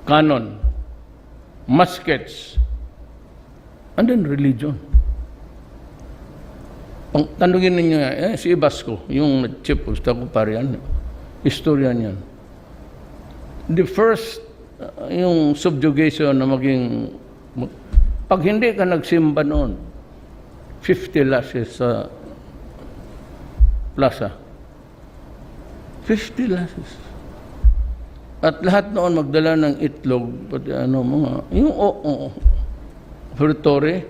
cannon, muskets, and then religion. Tanungin ninyo si Basco, yung chief of staff ko parian, historian yan. The first, yung subjugation na maging, pag hindi ka nagsimba noon, 50 lashes sa plaza. 50 lashes. At lahat noon magdala ng itlog, pati mga, yung offertory,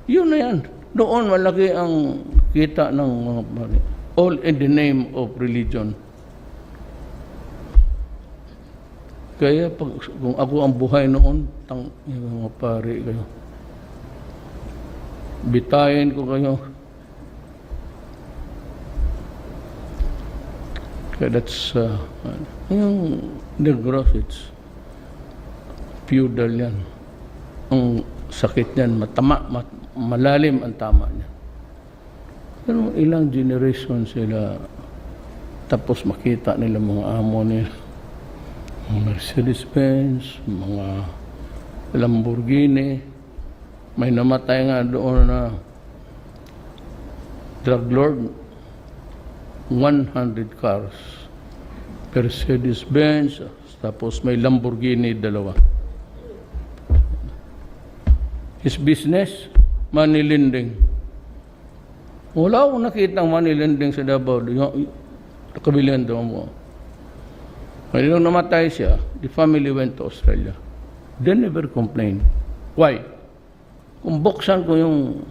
yun na yan. Doon malaki ang kita ng mga pari. All in the name of religion. Kaya kung ako ang buhay noon, yung mga pari kayo. Bitayin ko kayo. Kaya that's, yung Negros, it's feudal yan. Ang sakit niyan, malalim ang tama niya. Pero ilang generation sila, tapos makita nila mga amo nila, mga Mercedes-Benz, mga Lamborghini. May namatay nga doon na drug lord, 100 cars. Mercedes-Benz, tapos may Lamborghini, 2. His business, money lending. Wala akong nakita ng money lending sa Davao. Nakabilihan daw mo. When nung namatay siya, the family went to Australia. They never complained. Why? Kung buksan ko yung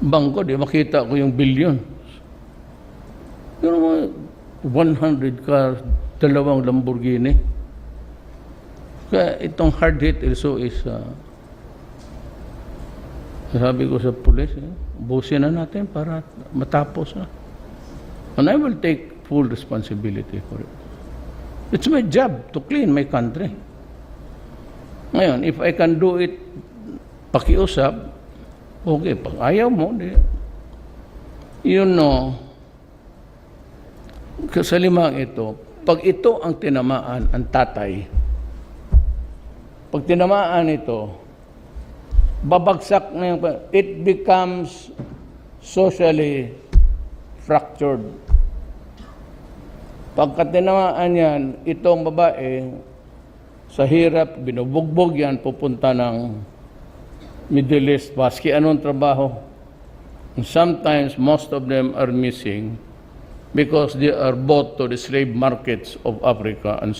bangko, di makita ko yung billion. Pero 100 cars, 2 Lamborghini. Kaya itong hard hit also is sabi ko sa pulis, busin na natin para matapos na. And I will take full responsibility for it. It's my job to clean my country. Ngayon, if I can do it, pakiusap, okay. Pag ayaw mo, di. Sa limang ito, pag ito ang tinamaan, ang tatay, pag tinamaan ito, babagsak na yung, it becomes socially fractured. Pagka tinamaan yan, itong babae, sa hirap, binubugbog yan, pupunta ng Middle East, baski anong trabaho. And sometimes, most of them are missing because they are bought to the slave markets of Africa and